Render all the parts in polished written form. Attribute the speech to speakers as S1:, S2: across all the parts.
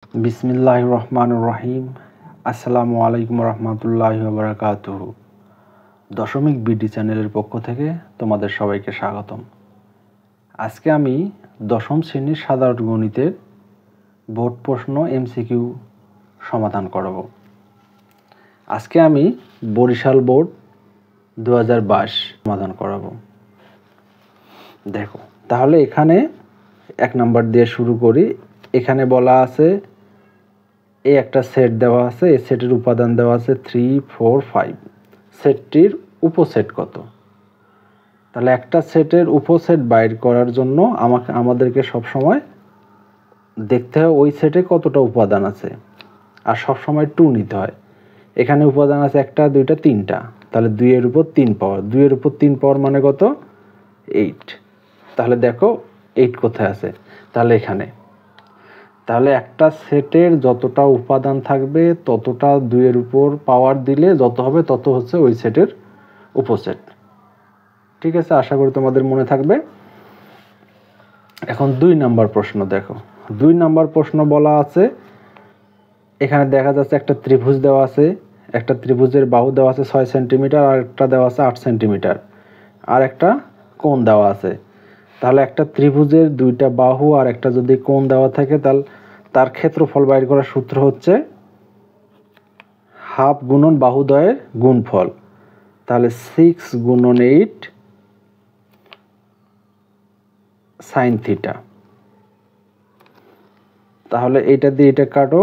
S1: বিসমিল্লাহির রহমানির রহিম। আসসালামু আলাইকুম রহমতুল্লাহি ওয়া বারাকাতুহু। দশমিক বিডি চ্যানেলের পক্ষ থেকে তোমাদের সবাইকে স্বাগতম। আজকে আমি দশম শ্রেণীর সাধারণ গণিতের বোর্ড প্রশ্ন এমসিকিউ সমাধান করব। আজকে আমি বরিশাল বোর্ড 2022 সমাধান করাব। দেখো, তাহলে এখানে 1 নাম্বার দিয়ে শুরু করি। এখানে বলা আছে এই একটা সেট দেওয়া আছে, এই সেটের উপাদান দেওয়া আছে 3, 4, 5। সেটটির উপসেট কত? তাহলে একটা সেটের উপসেট বাইর করার জন্য আমাদেরকে সবসময় দেখতে হয় ওই সেটে কতটা উপাদান আছে, আর সবসময় 2 নিতে হয়। এখানে উপাদান আছে 1, 2, 3টা, তাহলে 2 এর উপর 3 পাওয়ার, 2 এর উপর 3 পাওয়ার মানে কত? 8। তাহলে দেখো 8 কোথায় আছে, তাহলে এখানে। তাহলে একটা সেটের যতটা উপাদান থাকবে ততটা 2 এর উপর পাওয়ার দিলে যত হবে তত হচ্ছে ওই সেটের উপসেট। ঠিক আছে, আশা করি তোমাদের মনে থাকবে। এখন 2 নাম্বার প্রশ্ন দেখো। 2 নাম্বার প্রশ্ন বলা আছে, এখানে দেখা যাচ্ছে একটা ত্রিভুজ দেওয়া আছে, একটা ত্রিভুজের বাহু দেওয়া আছে 6 সেন্টিমিটার, আর একটা দেওয়া আছে 8 সেন্টিমিটার, আর একটা কোণ দেওয়া আছে। তাহলে একটা ত্রিভুজের 2টা বাহু আর একটা যদি কোণ দেওয়া থাকে, তাহলে তার ক্ষেত্রফল বাইর করার সূত্র হচ্ছে হাফ গুণন বাহুদ্বয়ের গুণফল। তাহলে 6 গুণন 8 সাইন থিটা। তাহলে এটা দিয়ে এটা কাটো,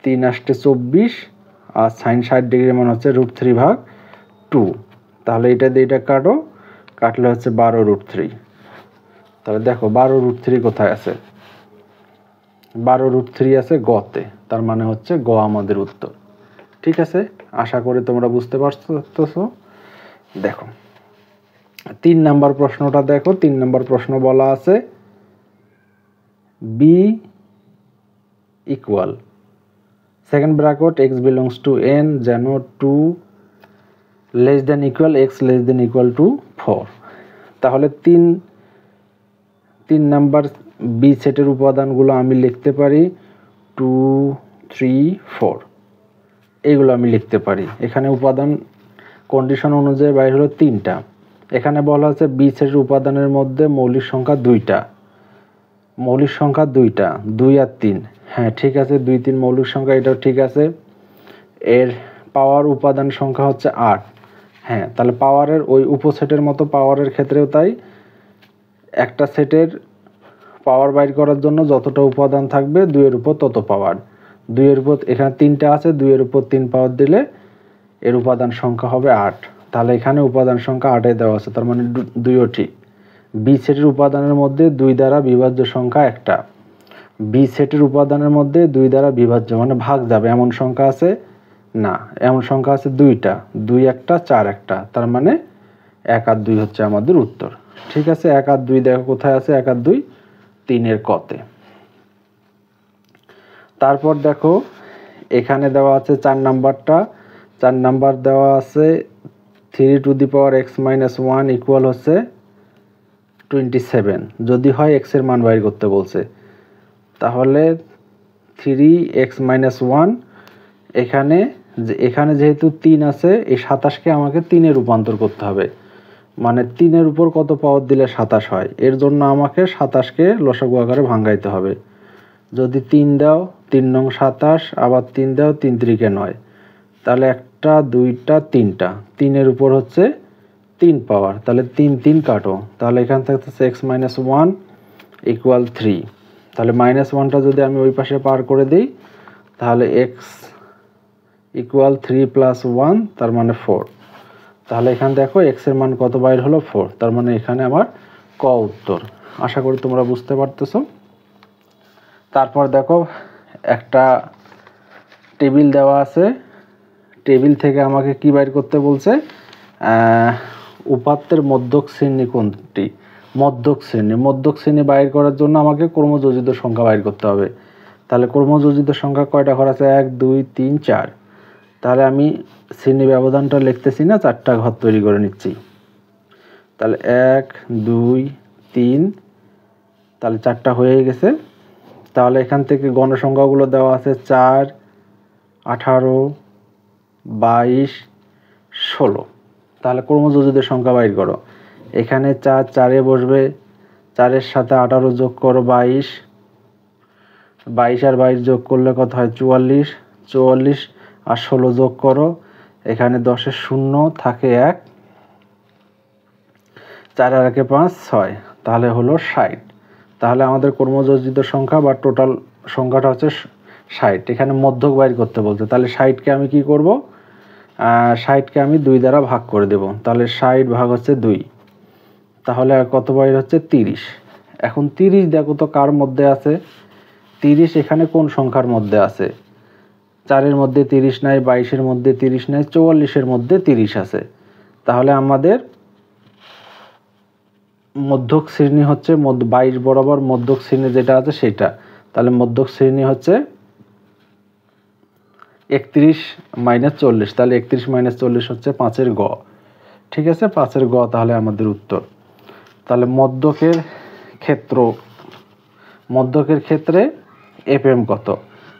S1: 3 আসতে 24, আর সাইন 60 ডিগ্রি মান হচ্ছে √3/2। তাহলে এটা দিয়ে এটা কাটো, কাটলে হচ্ছে 12√3। তাহলে দেখো 12√3 কোথায় আছে? 12√3 আছে গতে, তার মানে হচ্ছে গ আমাদের উত্তর। ঠিক আছে, আশা করি তোমরা বুঝতে পারছো। দেখো 3 নাম্বার প্রশ্নটা দেখো। 3 নাম্বার প্রশ্ন বলা আছে b equal second bracket x belongs to n যেন 2 less than equal x less than equal to 4। তাহলে 3 নাম্বার বি সেটের উপাদানগুলো আমি লিখতে পারি 2, 3, 4, এইগুলো আমি লিখতে পারি। এখানে উপাদান কন্ডিশন অনুযায়ী বাইর হলো 3টা। এখানে বলা আছে বি সেটের উপাদানের মধ্যে মৌলিক সংখ্যা 2টা। মৌলিক সংখ্যা 2টা, 2 আর 3। হ্যাঁ ঠিক আছে, 2, 3 মৌলিক সংখ্যা, এটাও ঠিক আছে। এর পাওয়ার উপাদান সংখ্যা হচ্ছে 8। হ্যাঁ, তাহলে পাওয়ারের ওই উপসেটের মতো পাওয়ারের ক্ষেত্রেও তাই। একটা সেটের পাওয়ার বাইর করার জন্য যতটা উপাদান থাকবে 2 এর উপর তত পাওয়ার। 2 এর উপর এখানে 3টা আছে, 2 এর উপর 3 পাওয়ার দিলে এর উপাদান সংখ্যা হবে 8। তাহলে এখানে উপাদান সংখ্যা 8 দেওয়া আছে, তার মানে 2ও ঠিক। বি সেটের উপাদানের মধ্যে 2 দ্বারা বিভাজ্য সংখ্যা একটা। বি সেটের উপাদানের মধ্যে 2 দ্বারা বিভাজ্য মানে ভাগ যাবে এমন সংখ্যা আছে না, এমন সংখ্যা আছে 2টা, 2 একটা 4 একটা, তার মানে 1 আর 2 হচ্ছে আমাদের উত্তর। ঠিক আছে, 1 আর 2 দেখো কোথায় আছে, 1 আর 2 3 এর কতে। তারপর দেখো এখানে দেওয়া আছে 4 নাম্বারটা। 4 নাম্বার দেওয়া আছে 3 to the power x minus 1 equal হচ্ছে 27 যদি হয় x এর মান বাইর করতে বলছে। তাহলে 3x মাইনাস 1, এখানে যেহেতু 3 আছে, এই 27কে আমাকে 3 এ রূপান্তর করতে হবে। মানে 3 এর উপর কত পাওয়ার দিলে 27 হয়, এর জন্য আমাকে 27কে লসাগু আকারে ভাঙাইতে হবে। যদি 3 দাও 3 নং 27, আবার 3 দাও 3 3 9, তাহলে 1টা 2টা 3টা, 3 এর উপর হচ্ছে 3 পাওয়ার, তাহলে 3 3 কাটো। তাহলে এখান থেকে x মাইনাস 1 ইকুয়াল 3। তাহলে মাইনাস 1টা যদি আমি ওই পাশে পার করে দিই, তাহলে x ইকুয়াল 3 প্লাস 1, তার মানে 4। তাহলে এখানে দেখো x এর মান কত বাইর হলো 4, তার মানে এখানে আমার ক উত্তর। আশা করি তোমরা বুঝতে পারতেছো। তারপর দেখো একটা টেবিল দেওয়া আছে, টেবিল থেকে আমাকে কি বাইর করতে বলছে, উপাত্তের মধ্যক শ্রেণী কোনটি? মধ্যক শ্রেণী বাইর করার জন্য আমাকে ক্রমযোজিত সংখ্যা বাইর করতে হবে। তাহলে ক্রমযোজিত সংখ্যা কয়টা ঘর আছে? 1, 2, 3, 4। তাহলে আমি শ্রেণী ব্যবধানটা লিখতেছি না, 4টা ঘর তৈরি করে নিচ্ছি। তাহলে 1, 2, 3, তাহলে 4টা হয়ে গেছে। তাহলে এখান থেকে গণসংখ্যাগুলো দেওয়া আছে 4, 18, 22, 16। তাহলে ক্রমযোজিত সংখ্যা বাইর করো। এখানে 4 4-এ বসবে, 4-এর সাথে 18 যোগ করো 22, 22 আর 22 যোগ করলে কত হয় 44, 44 আর 16 যোগ করো, এখানে 10-এর 0 থাকে 1, 4 আর 1-এ 5, 6, তাহলে হলো 60। তাহলে আমাদের ক্রমযোজিত সংখ্যা বা টোটাল সংখ্যাটা হচ্ছে 60। এখানে মধ্যক বাইর করতে বলছে, তাহলে 60-কে আমি কি করব, 60-কে আমি 2 দ্বারা ভাগ করে দেব। তাহলে 60 ভাগ হচ্ছে 2, তাহলে আর কত বাইর হচ্ছে 30। এখন 30 দেখো তো কার মধ্যে আছে, 30 এখানে কোন সংখ্যার মধ্যে আছে, 4-এর মধ্যে 30 নাই, 22-এর মধ্যে 30 নাই, 44-এর মধ্যে 30 আছে। তাহলে আমাদের মধ্যক শ্রেণী হচ্ছে 22 বরাবর মধ্যক শ্রেণী যেটা আছে সেটা। তাহলে মধ্যক শ্রেণী হচ্ছে 31 - 40, তাহলে 31 - 40 হচ্ছে 5-এর গ। ঠিক আছে, 5-এর গ তাহলে আমাদের উত্তর। তাহলে মধ্যকের ক্ষেত্রে এফএম কত,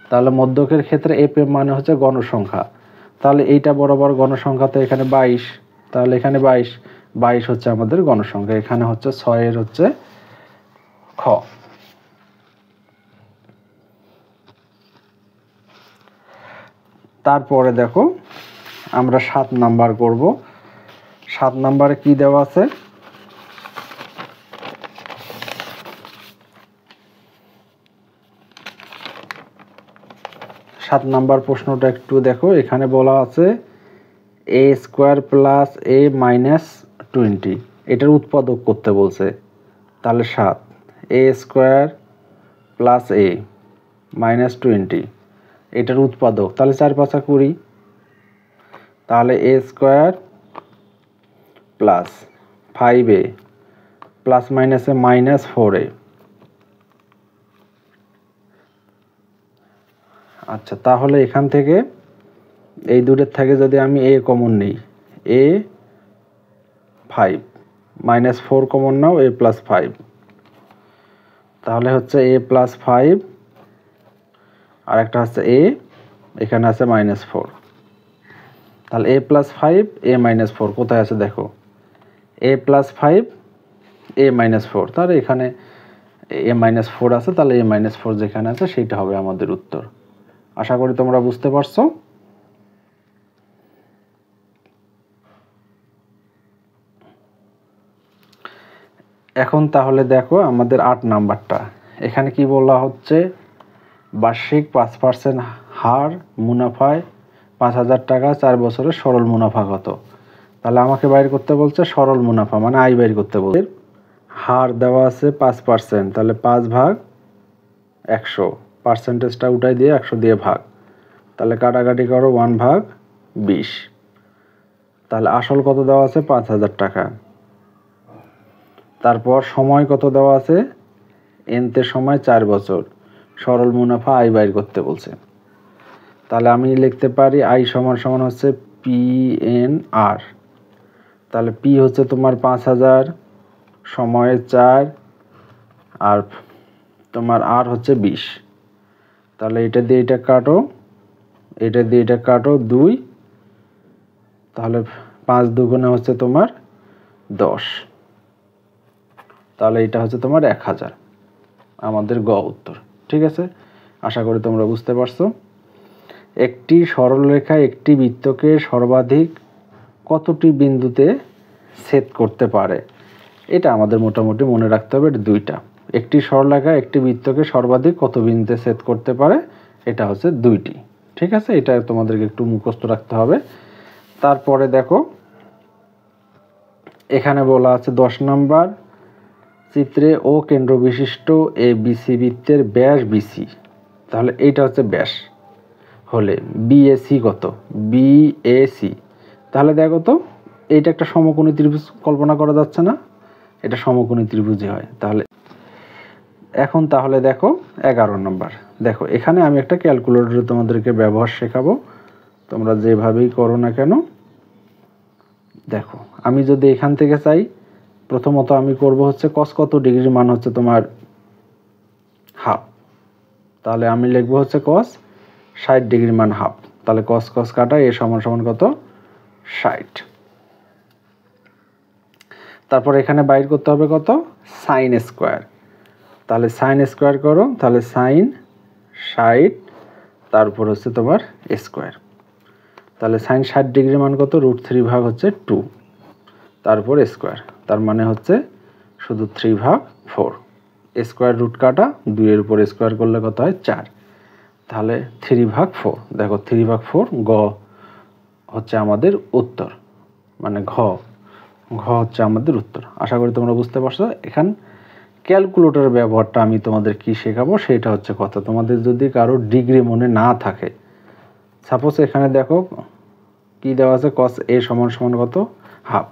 S1: তাহলে মধ্যকের ক্ষেত্রে এফএম মানে হচ্ছে গণসংখ্যা। তাহলে এইটা বরাবর গণসংখ্যা, তো এখানে 22, তাহলে এখানে 22 হচ্ছে আমাদের গণসংখ্যা। এখানে হচ্ছে 6-এর হচ্ছে খ। তারপরে দেখো আমরা 7 নাম্বার করব। 7 নাম্বারে কি দেওয়া আছে, সাত নাম্বার প্রশ্নটা একটু দেখো। এখানে বলা আছে a² + a - 20, এটার উৎপাদক করতে বলছে। তাহলে 7 a² + a - 20 এটার উৎপাদক, তাহলে 4 5 20, তাহলে a² + 5a প্লাস মাইনাসে -4a। আচ্ছা, তাহলে এখান থেকে এই দুটোর থেকে যদি আমি a কমন নিই, a 5 -4 কমন নাও, a + 5, তাহলে হচ্ছে a + 5 আর একটা হচ্ছে a, এখানে আছে -4। তাহলে a + 5 a - 4 কোথায় আছে দেখো, a + 5 a - 4, তাহলে এখানে a - 4 আছে, তাহলে a - 4 যেখানে আছে সেইটা হবে আমাদের উত্তর। আশা করি তোমরা বুঝতে পারছো। এখন তাহলে দেখো আমাদের 8 নাম্বারটা। এখানে কি বলা হচ্ছে, বার্ষিক 5% হার মুনাফায় 5000 টাকা 4 বছরের সরল মুনাফা কত। তাহলে আমাকে বাইর করতে বলছে সরল মুনাফা, মানে আয় বাইর করতে বলছে। হার দেওয়া আছে 5%, তাহলে 5/100, পার্সেন্টেজটা উঠাই দিয়ে 100 দিয়ে ভাগ, তাহলে কাটাকাটি করো 1/20। তাহলে আসল কত দেওয়া আছে 5000 টাকা। তারপর সময় কত দেওয়া আছে, এনতে সময় 4 বছর, সরল মুনাফা আয় বাইর করতে বলছে। তাহলে আমি লিখতে পারি আয় সমান হচ্ছে PNR। তাহলে পি হচ্ছে তোমার 5000, সময়ে 4, আর তোমার আর হচ্ছে 20। তাহলে এটা দিয়ে এটা কাটো, এটা দিয়ে এটা কাটো 2, তাহলে 5 দুগুণে হচ্ছে তোমার 10, তাহলে এটা হচ্ছে তোমার 1000, আমাদের গ উত্তর। ঠিক আছে, আশা করি তোমরা বুঝতে পারছো। একটি সরলরেখা একটি বৃত্তকে সর্বাধিক কতটি বিন্দুতে ছেদ করতে পারে, এটা আমাদের মোটামুটি মনে রাখতে হবে। এটা দুইটা, একটি সরলরেখা একটি বৃত্তকে সর্বাধিক কত বিন্দুতে ছেদ করতে পারে, এটা হচ্ছে 2টি। ঠিক আছে, এটা তোমাদেরকে একটু মুখস্থ রাখতে হবে। তারপরে দেখো এখানে বলা আছে 10 নাম্বার, চিত্রে ও কেন্দ্র বিশিষ্ট এ বিসি বৃত্তের ব্যাস বিসি। তাহলে এইটা হচ্ছে ব্যাস হলে বিএসি কত, বিএসি। তাহলে দেখো তো এইটা একটা সমকোণী ত্রিভুজ কল্পনা করা যাচ্ছে না, এটা সমকোণী ত্রিভুজই হয়। তাহলে এখন তাহলে দেখো 11 নম্বর। দেখো এখানে আমি একটা ক্যালকুলেটর তোমাদেরকে ব্যবহার শেখাবো, তোমরা যেভাবেই করো না কেন। দেখো আমি যদি এখান থেকে চাই, প্রথমত আমি করব হচ্ছে cos কত ডিগ্রি মান হচ্ছে তোমার হাফ, তাহলে আমি লিখবো হচ্ছে cos 60 ডিগ্রি মান হাফ। তাহলে cos cos কাটা এ সমান সমান কত 60। তারপর এখানে বাইর করতে হবে কত sin স্কয়ার। তাহলে sin স্কয়ার করো, তাহলে sin 60 তারপর হচ্ছে তোমার স্কয়ার। তাহলে sin 60 ডিগ্রি মান কত √3 ভাগ হচ্ছে 2 তারপর স্কয়ার, তার মানে হচ্ছে শুধু 3 ভাগ 4। স্কয়ার রুট কাটা 2 এর উপর স্কয়ার করলে কত হয় 4। তাহলে 3 ভাগ 4, দেখো 3 ভাগ 4 গ হচ্ছে আমাদের উত্তর, মানে ঘ হচ্ছে আমাদের উত্তর। আশা করি তোমরা বুঝতে পারছো। এখন ক্যালকুলেটরের ব্যবহারটা আমি তোমাদের কি শেখাবো সেটা হচ্ছে কথা। তোমাদের যদি কারো ডিগ্রি মনে না থাকে, সাপোজ এখানে দেখো কি দেওয়া আছে cos a সমান সমান কত হাফ,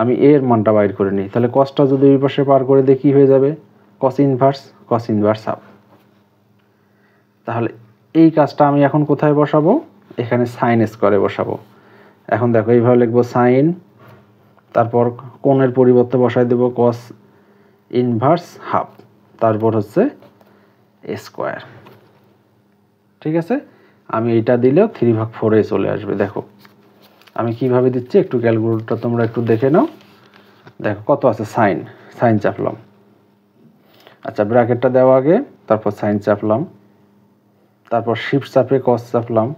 S1: আমি a এর মানটা বাইর করে নিই। তাহলে cosটা যদি ওই পাশে পার করে দিই কি হয়ে যাবে cos ইনভার্স হাফ। তাহলে এই কাজটা আমি এখন কোথায় বসাবো, এখানে sin স্কয়ারে বসাবো। এখন দেখো এইভাবে লিখবো sin, তারপর কোণের পরিবর্তে বসাই দেব cos ইনভার্স হাফ, তারপর হচ্ছে স্কয়ার। ঠিক আছে, আমি এটা দিলেও 3 ভাগ 4 এ চলে আসবে। দেখো আমি কিভাবে দিচ্ছি, একটু ক্যালকুলেটরটা তোমরা একটু দেখে নাও। দেখো কত আছে সাইন চাপলাম, আচ্ছা ব্র্যাকেটটা দেওয়া আগে, তারপর সাইন চাপলাম, তারপর শিফট চাপে cos চাপলাম,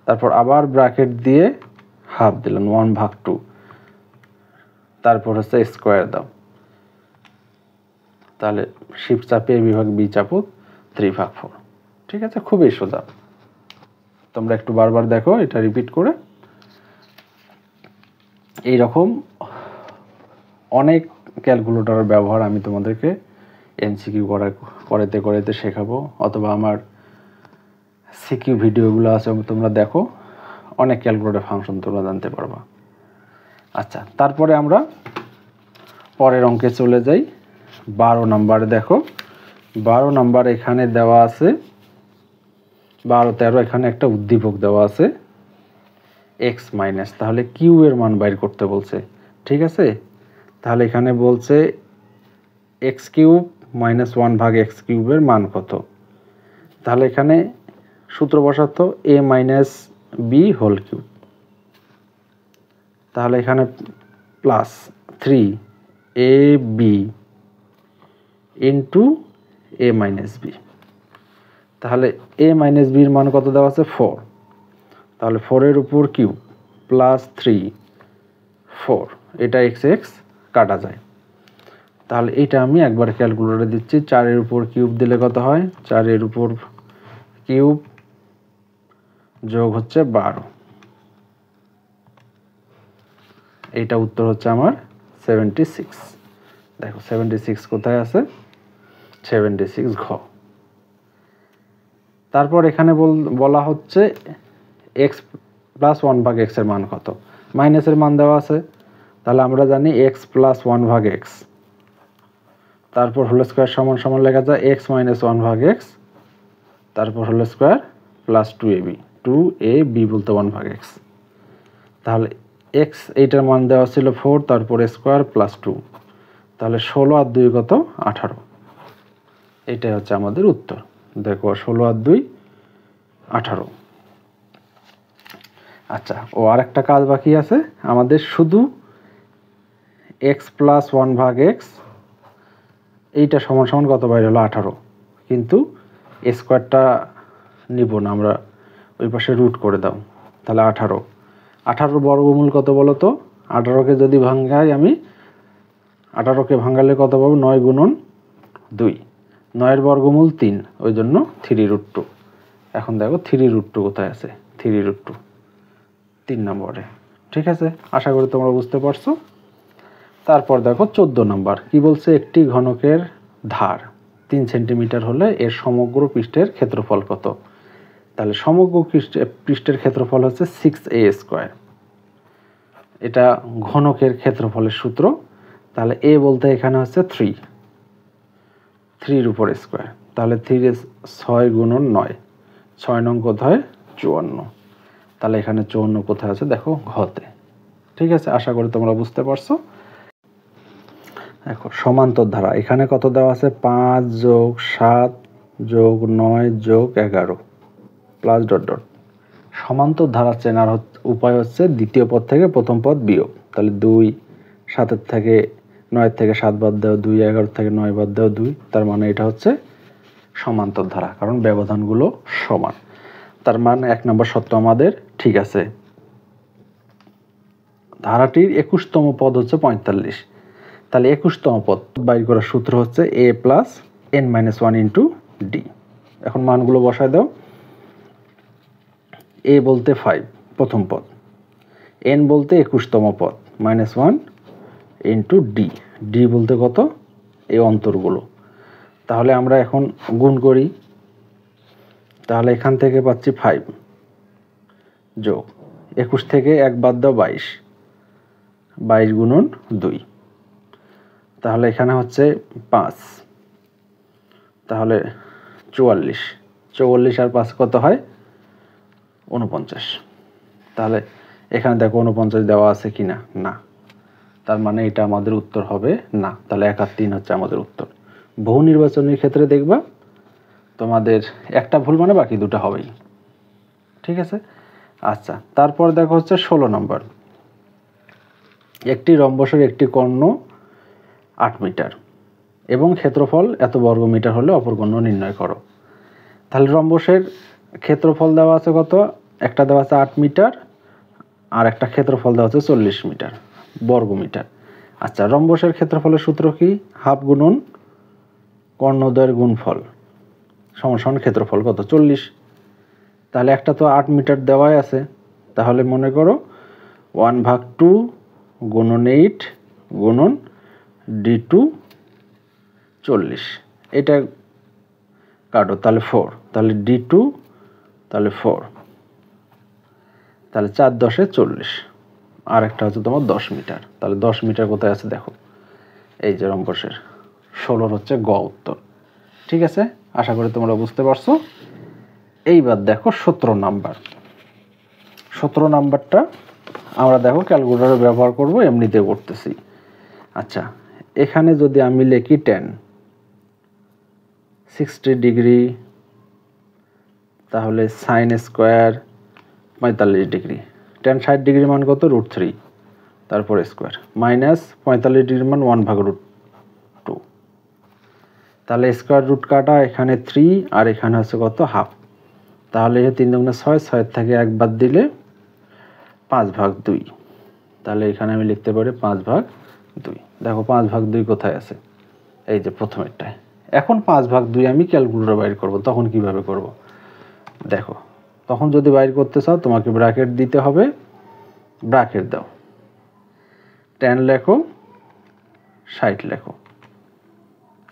S1: তারপর আবার ব্র্যাকেট দিয়ে হাফ দিলাম 1 ভাগ 2, তারপর হচ্ছে স্কয়ার দাও। তাহলে শিফট চাপে a বিভাগ b চাপো 3 ভাগ 4। ঠিক আছে, খুবই সোজা। তোমরা একটু বারবার দেখো, এটা রিপিট করে। এইরকম অনেক ক্যালকুলেটরের ব্যবহার আমি তোমাদেরকে এমসিকিউ করাতে শেখাবো, অথবা আমার সিকিউ ভিডিওগুলো আছে তোমরা দেখো, অনেক ক্যালকুলেটর ফাংশন তোমরা জানতে পারবা। আচ্ছা, তারপরে আমরা পরের অঙ্কে চলে যাই। 12 নাম্বার দেখো, 12 নাম্বার এখানে দেওয়া আছে 12, 13, এখানে একটা উদ্দীপক দেওয়া আছে x মাইনাস, তাহলে কিউ এর মান বাইর করতে বলছে। ঠিক আছে, তাহলে এখানে বলছে x কিউব মাইনাস 1 ভাগ x কিউবের মান কত। তাহলে এখানে সূত্র বসাতো a minus B whole cube, তাহলে এখানে plus 3ab into a minus B. তাহলে a মাইনাস বির মান কত দেওয়া আছে 4, তাহলে 4 এর উপর কিউব প্লাস 3 4, এটা x কাটা যায়। তাহলে এটা আমি একবার ক্যালকুলেটরে দিচ্ছি, 4 এর উপর কিউব দিলে কত হয়, 4 এর উপর কিউব যোগ হচ্ছে 12, এইটা উত্তর হচ্ছে আমার 76। দেখো 76 কোথায় আছে, 76 ঘ। তারপর এখানে বলা হচ্ছে x প্লাস 1 ভাগ x এর মান কত, মাইনাসের মান দেওয়া আছে। তাহলে আমরা জানি x প্লাস 1 ভাগ x, তারপর হোল স্কয়ার সমান সমান লেখা যায় x মাইনাস 1 ভাগ x, তারপর হোল স্কয়ার প্লাস 2ab বলতে 1 ভাগ x। তাহলে x এইটার মান দেওয়া ছিল 4, তারপর স্কয়ার প্লাস 2, তাহলে 16 আর 2 কত 18, এটাই হচ্ছে আমাদের উত্তর। দেখো 16 আর 2 18। আচ্ছা, ও আরেকটা কাজ বাকি আছে আমাদের, শুধু x প্লাস 1 ভাগ x এইটা সমান সমান কত বাইর হলো 18, কিন্তু স্কয়ারটা নিব না আমরা, ওই পাশে রুট করে দাও। তাহলে 18 বর্গমূল কত বলো তো, 18কে যদি ভাঙাই আমি, 18কে ভাঙালে কত পাবো 9 গুণন 2, 9 বর্গমূল 3, ওই জন্য 3√2। এখন দেখো 3√2 কোথায় আছে, 3√2 3 নম্বরে। ঠিক আছে, আশা করি তোমরা বুঝতে পারছো। তারপর দেখো 14 নাম্বার কি বলছে, একটি ঘনকের ধার 3 সেন্টিমিটার হলে এর সমগ্র পৃষ্ঠের ক্ষেত্রফল কত। তাহলে সমগ্র পৃষ্ঠের ক্ষেত্রফল হচ্ছে 6a স্কয়ার, এটা ঘনকের ক্ষেত্রফলের সূত্র। তাহলে a বলতে এখানে হচ্ছে 3 এর উপর স্কয়ার, তাহলে 3 6 গুণন 9, 6 নং কোথায় 54, তাহলে এখানে 54 কোথায় আছে দেখো ঘতে। ঠিক আছে, আশা করি তোমরা বুঝতে পারছো। দেখো সমান্তর ধারা এখানে কত দেওয়া আছে 5 যোগ 7 যোগ 9 যোগ 11 প্লাস ডট ডট। সমান্তর ধারা চেনার উপায় হচ্ছে দ্বিতীয় পদ থেকে প্রথম পদ বিয়োগ। তাহলে 2 7 থেকে 9 থেকে 7 বাদ দাও 2, 11 থেকে 9 বাদ দাও 2, তার মানে এটা হচ্ছে সমান্তর ধারা, কারণ ব্যবধানগুলো সমান। তার মানে 1 নম্বর সত্য আমাদের ঠিক আছে। ধারাটির 21তম পদ হচ্ছে 45। তাহলে 21তম পদ বাইর করার সূত্র হচ্ছে a plus n-1 into D. এখন মানগুলো বসায় দাও। a বলতে 5 প্রথম পদ, n বলতে 21তম পদ, -1 ইন্টু ডি। ডি বলতে কত? এই অন্তরগুলো। তাহলে আমরা এখন গুণ করি। তাহলে এখান থেকে পাচ্ছি 5 যোগ 21 থেকে 1 বাদ দাও 22, 22 গুণন 2। তাহলে এখানে হচ্ছে 5, তাহলে 44, 44 আর 5 কত হয়? 49। তাহলে এখানে দেখো 49 দেওয়া আছে কিনা, না, তার মানে এটা আমাদের উত্তর হবে না। তাহলে 1 আর 3 হচ্ছে আমাদের উত্তর। বহু নির্বাচনের ক্ষেত্রে দেখবা তোমাদের একটা ভুল মানে বাকি দুটো হবেই, ঠিক আছে। আচ্ছা, তারপর দেখো হচ্ছে 16 নম্বর। একটি রম্বসের একটি কর্ণ 8 মিটার এবং ক্ষেত্রফল এত বর্গ মিটার হলে অপর কর্ণ নির্ণয় করো। তাহলে রম্বসের ক্ষেত্রফল দেওয়া আছে কত? একটা দেওয়া আছে 8 মিটার আর একটা ক্ষেত্রফল দেওয়া আছে 40 মিটার বর্গ মিটার। আচ্ছা, রম্বসের ক্ষেত্রফলের সূত্র কি? হাফ গুণন কর্ণদ্বয়ের গুণফল সমান ক্ষেত্রফল কত? 40। তাহলে একটা তো 8 মিটার দেওয়াই আছে, তাহলে মনে করো 1/2 গুণন 8 গুণন d2 40, এটা কাটো, তাহলে 4, তাহলে d2 তাহলে 4, তাহলে 4 10 40, আর একটা হচ্ছে তোমার 10 মিটার। তাহলে 10 মিটার কোথায় আছে দেখো, এই যে রম্বসের 16 হচ্ছে গ উত্তর, ঠিক আছে। আশা করি তোমরা বুঝতে পারছো। এইবার দেখো 17 নাম্বার। 17 নাম্বারটা আমরা দেখো ক্যালকুলেটর ব্যবহার করব, এমনিতে করতেছি। আচ্ছা, এখানে যদি আমি লিখি tan 60 ডিগ্রি, তাহলে sin square 45 degree. tan 60 degree মান কত? √3, তারপর স্কোয়ার, মাইনাস 45 ডিগ্রি মান 1/√2। তাহলে স্কোয়ার রুট কাটা, এখানে 3 আর এখানে হচ্ছে কত? হাফ। তাহলে 3 দুগুণে 6, 6 থেকে 1 বাদ দিলে 5/2। তাহলে এখানে আমি লিখতে পারি 5/2। দেখো 5/2 কোথায় আছে? এই যে প্রথমেরটায়। এখন 5/2 আমি ক্যালকুলেটর বাইর করব, তখন কিভাবে করব দেখো। তখন যদি বাইর করতে চাও তোমাকে ব্র্যাকেট দিতে হবে, ব্র্যাকেট দাও, tan লেখো, 60 লেখো,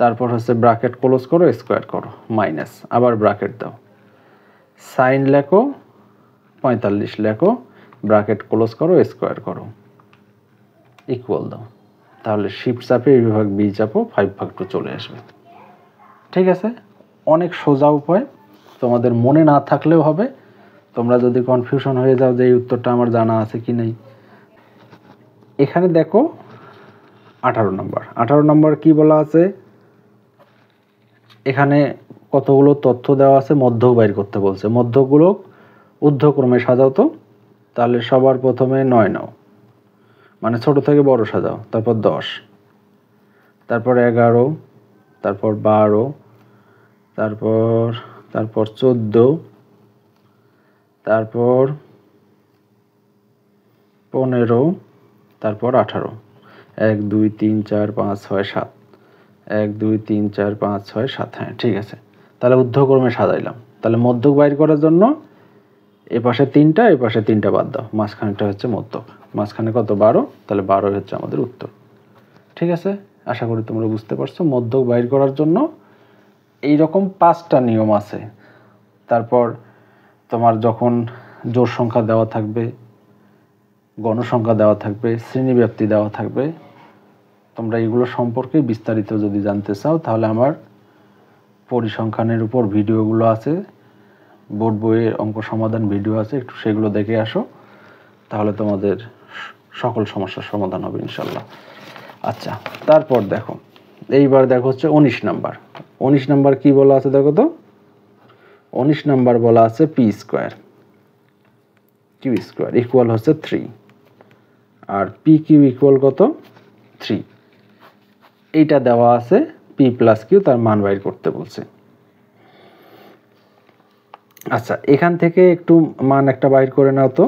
S1: তারপর হচ্ছে ব্র্যাকেট ক্লোজ করো, স্কোয়ার করো, মাইনাস, আবার ব্র্যাকেট দাও, সাইন লেখো, 45 লেখো, ব্র্যাকেট ক্লোজ করো, স্কোয়ার করো, ইকুয়াল দাও। তাহলে শিফট চাপে এই বিভাগ বি চাপো, 5/2 চলে আসবে, ঠিক আছে। অনেক সোজা উপায়, তোমাদের মনে না থাকলেও হবে। তোমরা যদি কনফিউশন হয়ে যাও যে এই উত্তরটা আমার জানা আছে কি নেই। এখানে দেখো 18 নম্বর। 18 নম্বর কি বলা আছে? এখানে কতগুলো তথ্য দেওয়া আছে, মধ্যক বাইর করতে বলছে। মধ্যকগুলো ঊর্ধ্বক্রমে সাজাও তো। তাহলে সবার প্রথমে 9 নাও, মানে ছোট থেকে বড় সাজাও, তারপর 10, তারপর 11, তারপর 12, তারপর 14, তারপর 15, তারপর 18। 1 2 3 4 5 6 7, 1 2 3 4 5 6 7, হ্যাঁ ঠিক আছে। তাহলে ঊর্ধ্বক্রমে সাজাইলাম। তাহলে মধ্যক বাইর করার জন্য এ পাশে 3টা, এ পাশে 3টা বাদ দাও, মাঝখানেটা হচ্ছে মধ্যক। মাঝখানে কত? 12, তাহলে 12 হচ্ছে আমাদের উত্তর, ঠিক আছে। আশা করি তোমরা বুঝতে পারছো। মধ্যক বাইর করার জন্য এইরকম 5টা নিয়ম আছে। তারপর তোমার যখন জোড় সংখ্যা দেওয়া থাকবে, গণসংখ্যা দেওয়া থাকবে, শ্রেণীব্যাপ্তি দেওয়া থাকবে, তোমরা এগুলো সম্পর্কে বিস্তারিত যদি জানতে চাও তাহলে আমার পরিসংখ্যানের উপর ভিডিওগুলো আছে, বোর্ড বইয়ের অঙ্ক সমাধান ভিডিও আছে, একটু সেগুলো দেখে আসো, তাহলে তোমাদের সকল সমস্যার সমাধান হবে ইনশাল্লাহ। আচ্ছা, তারপর দেখো, এইবার দেখো হচ্ছে 19 নাম্বার। 19 নাম্বার কি বলা আছে দেখো তো, 19 নাম্বার বলা আছে P square, Q square equal হচ্ছে 3, আর পি কিউ ইকুয়াল কত 3। এইটা দেওয়া আছে পি প্লাস কিউ, তার মান বাইর করতে বলছে। আচ্ছা, এখান থেকে একটু মান একটা বাইর করে নাও তো,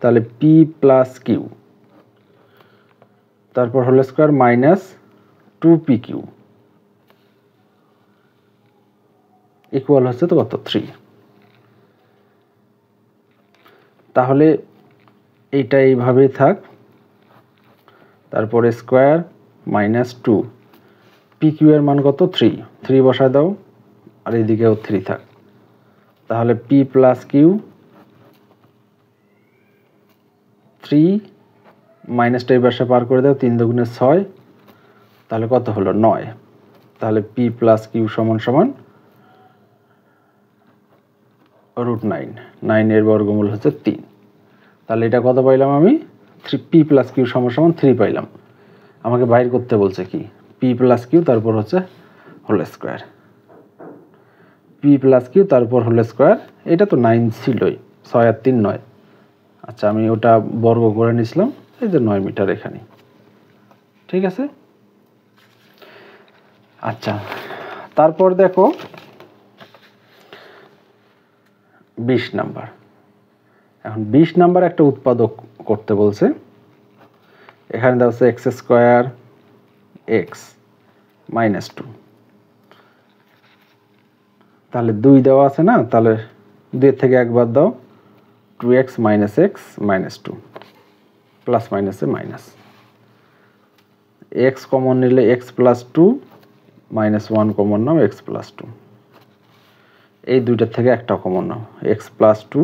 S1: তাহলে পি প্লাস কিউ তারপর হোল স্কোয়ার মাইনাস 2পি কিউ ইকুয়াল হচ্ছে তো কত 3। তাহলে এইটা এইভাবেই থাক, তারপরে স্কোয়ার মাইনাস 2, পি কিউ এর মান কত 3 বসায় দাও, আর এইদিকেও 3 থাক। তাহলে পি প্লাস কিউ 3 মাইনাসটা এই পাশে পার করে দাও, 3 দুগুণে 6, তাহলে কত হলো 9। তাহলে পি প্লাস কিউ সমান সমান √9, 9 এর বর্গমূল হচ্ছে 3। তাহলে এটা কত পাইলাম আমি, পি প্লাস কিউ সমান সমান 3 পাইলাম। আমাকে বাইর করতে বলছে কি, পি প্লাস কিউ তারপর হচ্ছে whole square, P plus Q তারপর হোল স্কোয়ার। এটা তো 9 ছিলই, 6 আর 3 9। আচ্ছা, আমি ওটা বর্গ করে নিছিলাম, এই যে 9 মিটার এখানে, ঠিক আছে। আচ্ছা, তারপর দেখো 20 নাম্বার। এখন 20 নাম্বার একটা উৎপাদক করতে বলছে। এখানে দেওয়া আছে এক্স স্কোয়ার এক্স মাইনাস 2, তাহলে 2 দেওয়া আছে না, তাহলে 2 থেকে একবার দাও, 2x minus X minus 2, plus মাইনাসে মাইনাস, এক্স কমন নিলে এক্স প্লাস 2 মাইনাস 1 কমন নাও, এক্স প্লাস 2। এই দুইটার থেকে একটা কমন নাও, X plus 2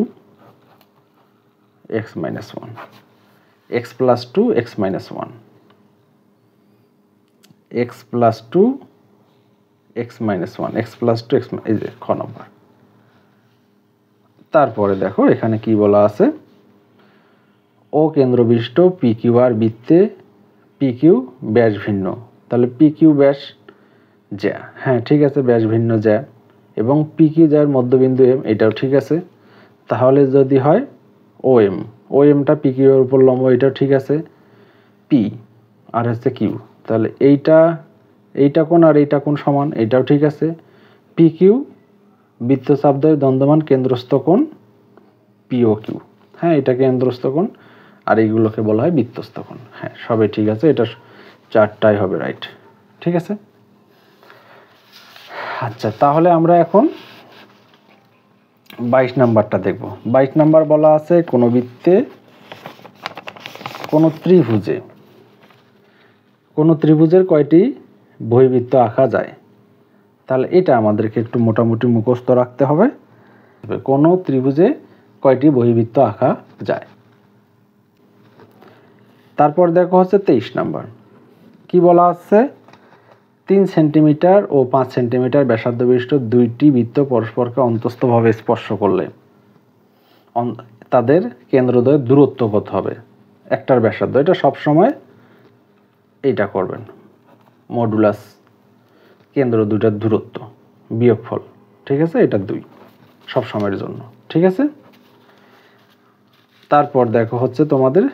S1: X minus 1, X plus 2 X minus 1, X plus 2 X minus 1, X plus 2 X, এই যে খ নম্বর। তারপরে দেখো এখানে কি বলা আছে, ও কেন্দ্র বিশিষ্ট পি কিউ আর বৃত্তে পি কিউ ব্যাস ভিন্ন। তাহলে পি কিউ ব্যাস জ্যা, হ্যাঁ ঠিক আছে, ব্যাস ভিন্ন জ্যা, এবং পি কিউ যার মধ্যবিন্দু এম, এটাও ঠিক আছে। তাহলে যদি হয় ও এম, ও এমটা পি কিউ এর উপর লম্ব, এটাও ঠিক আছে। পি আর হচ্ছে কিউ, তাহলে এইটা কোণ আর এইটা কোণ সমান, এটাও ঠিক আছে। পি কিউ বৃত্তচাপদ্বয় দ্বন্দ্বমান কেন্দ্রস্থ কোণ পি ও কিউ, হ্যাঁ এটা কেন্দ্রস্থ কোণ, আর এইগুলোকে বলা হয় বৃত্তস্থ কোণ। হ্যাঁ সবই ঠিক আছে, এটা 4টাই হবে রাইট, ঠিক আছে। আচ্ছা, তাহলে আমরা এখন 22 নাম্বারটা দেখব। 22 নাম্বার বলা আছে কোন বৃত্তে কোন ত্রিভুজের কয়টি বহিবৃত্ত আঁকা যায়। তাহলে এটা আমাদেরকে একটু মোটামুটি মুখস্থ রাখতে হবে, কোন ত্রিভুজে কয়টি বহিবৃত্ত আঁকা যায়। তারপর দেখো হচ্ছে 23 নাম্বার, কি বলা আছে, 3 সেন্টিমিটার ও 5 সেন্টিমিটার ব্যাসার্ধ বিশিষ্ট দুইটি বৃত্ত পরস্পরকে অন্তস্থভাবে স্পর্শ করলে তাদের কেন্দ্রদ্বয়ের দূরত্ব কত হবে। একটার ব্যাসার্ধ, এটা সবসময় এইটা করবেন, মডুলাস কেন্দ্র দুইটার দূরত্ব বিয়োগফল, ঠিক আছে, এটা 2 সব সময়ের জন্য, ঠিক আছে। তারপর দেখো হচ্ছে তোমাদের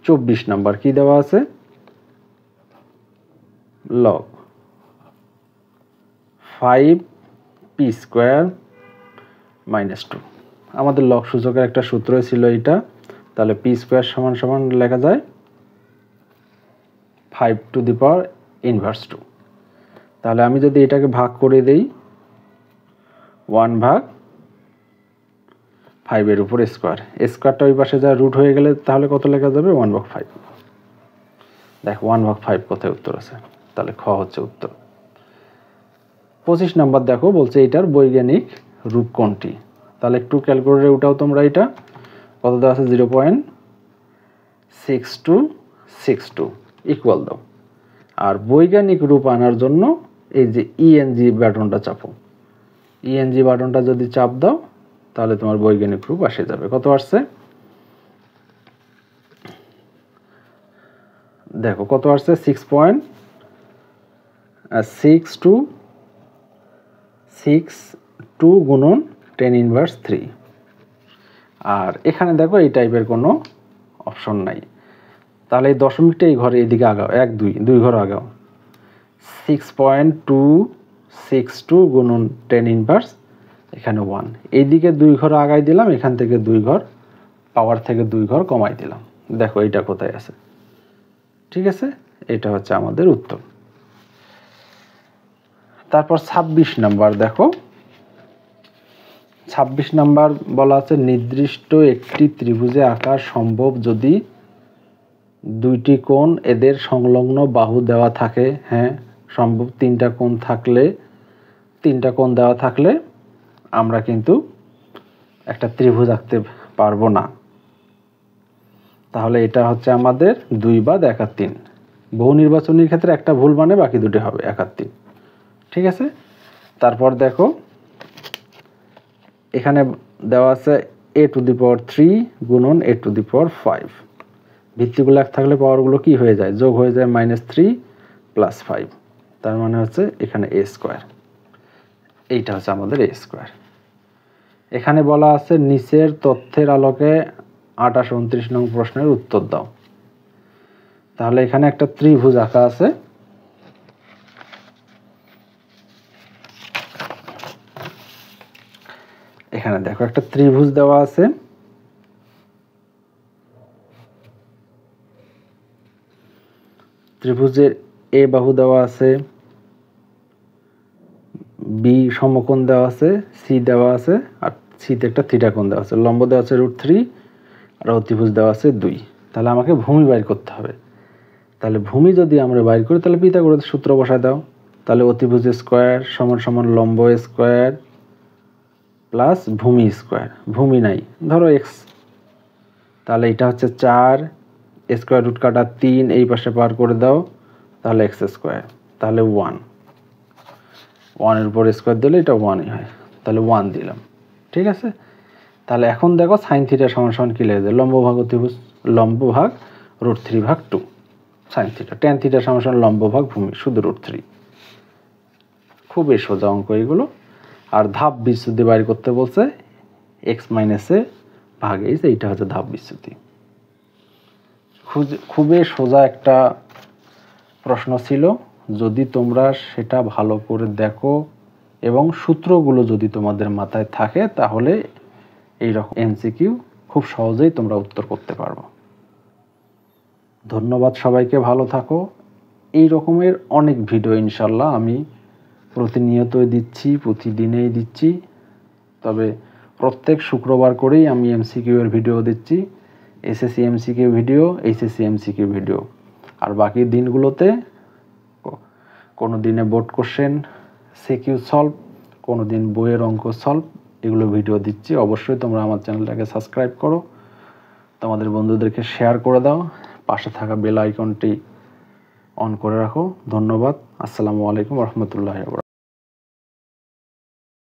S1: 24 নাম্বার, কি দেওয়া আছে, লগ 5p স্কোয়ার মাইনাস 2। আমাদের লগ সূচকের একটা সূত্র ছিল এটা, তাহলে পি স্কোয়ার সমান সমান লেখা যায় 5 টু দি পাওয়ার ইনভার্স 2। তাহলে আমি যদি এটাকে ভাগ করে দেই 1/5 এর উপর স্কোয়ার, স্কোয়ারটা ওই পাশে যা রুট হয়ে গেলে তাহলে কত লেখা যাবে 1/5। দেখো 1/5 কোথায় উত্তর আছে, তাহলে খ হচ্ছে উত্তর। 25 নাম্বার দেখো বলছে এটার বৈজ্ঞানিক রূপ কোনটি। তাহলে একটু ক্যালকুলেটরে উঠাও তোমরা, এটা কত দেওয়া আছে 0.6262 ইকুয়াল দাও, আর বৈজ্ঞানিক রূপ আনার জন্য এই যে ইএনজি বাটনটা চাপো, ইএনজি বাটনটা যদি চাপ দাও তাহলে তোমার বৈজ্ঞানিক রূপ আসে যাবে। কত আসছে দেখো, কত আসছে 6.62 2 গুণন 10 ইনভার্স 3। আর এখানে দেখো এই টাইপের কোনো অপশন নাই, তাহলে এই দশমিকটা এই ঘরে এদিকে আগাও, 1 2 ঘর আগাও। 6.262 গুণন 10 ইনভার্স এখানে 1, এইদিকে 2 ঘর আগাই দিলাম, এখান থেকে 2 ঘর পাওয়ার থেকে 2 ঘর কমাই দিলাম। দেখো এটা কোথায় আছে, ঠিক আছে, এটা হচ্ছে আমাদের উত্তর। তারপর 26 নাম্বার দেখো, 26 নাম্বার বলা আছে নির্দিষ্ট একটি ত্রিভুজে আঁকা সম্ভব যদি দুইটি কোণ এদের সংলগ্ন বাহু দেওয়া থাকে। হ্যাঁ সম্ভব, তিনটা কোণ দেওয়া থাকলে আমরা কিন্তু একটা ত্রিভুজ আঁকতে পারবো না। তাহলে এটা হচ্ছে আমাদের 2 বাদ 1 আর 3। বহু নির্বাচনীর ক্ষেত্রে একটা ভুল মানে বাকি দুটো হবে 1 আর 3, ঠিক আছে। তারপর দেখো এখানে দেওয়া আছে a⁴ গুণন a⁵। ভিত্তিগুলো এক থাকলে পাওয়ারগুলো কি হয়ে যায়, যোগ হয়ে যায় -3 + 5, তার মানে হচ্ছে এখানে a²। এইটা হচ্ছে আমাদের a²। এখানে বলা আছে নিচের তথ্যের আলোকে 28 29 নং প্রশ্নের উত্তর দাও। তাহলে এখানে একটা ত্রিভুজ আঁকা আছে, এখানে দেখো একটা ত্রিভুজ দেওয়া আছে, ত্রিভুজের এ বাহু দেওয়া আছে, বি সমকোণ দেওয়া আছে, সি দেওয়া আছে, আর সিতে একটা থিটা কোণ দেওয়া আছে, লম্ব দেওয়া আছে √3 আর অতিভুজ দেওয়া আছে 2। তাহলে আমাকে ভূমি বাইর করতে হবে। তাহলে ভূমি যদি আমরা বাইর করি তাহলে পিথাগোরাসের সূত্র বসায় দাও। তাহলে অতিভুজ স্কয়ার সমান লম্ব স্কয়ার প্লাস ভূমি স্কয়ার, ভূমি নাই ধরো x, তাহলে এটা হচ্ছে 4, স্কয়ার রুট কাটা 3 এই পাশে পার করে দাও, তাহলে x², তাহলে 1 এর উপর স্কয়ার দিলে এটা 1ই হয়, তাহলে 1 দিলাম, ঠিক আছে। তাহলে এখন দেখো sin θ সমান কি লিখে দেয়, লম্ব ভাগ অতিভুজ, লম্ব ভাগ √3/2 sin θ, tan θ সমান লম্ব ভাগ ভূমি শুধু √3। খুবই সোজা অঙ্ক এগুলো। আর ধাপ বিচ্যুতি বাইর করতে বলছে, x - a ভাগ h, এইটা হচ্ছে ধাপ বিচ্যুতি। খুবই সোজা একটা প্রশ্ন ছিল, যদি তোমরা সেটা ভালো করে দেখো এবং সূত্রগুলো যদি তোমাদের মাথায় থাকে তাহলে এইরকম এমসিকিউ খুব সহজেই তোমরা উত্তর করতে পারবো। ধন্যবাদ সবাইকে, ভালো থাকো। এই রকমের অনেক ভিডিও ইনশাল্লাহ আমি প্রতিনিয়তই দিচ্ছি, প্রতিদিনেই দিচ্ছি, তবে প্রত্যেক শুক্রবার করেই আমি এমসিকিউ এর ভিডিও দিচ্ছি, SSC MCQ video, HSC MCQ video. আর বাকি দিনগুলোতে কোনো দিনে বোর্ড কোশ্চেন সিকিউ সলভ, কোনো দিন বইয়ের অঙ্ক সলভ, এগুলো ভিডিও দিচ্ছি। অবশ্যই তোমরা আমার চ্যানেলটাকে সাবস্ক্রাইব করো, তোমাদের বন্ধুদেরকে শেয়ার করে দাও, পাশে থাকা বেল আইকনটি অন করে রাখো। ধন্যবাদ। আসসালামু আলাইকুম রহমতুল্লাহ।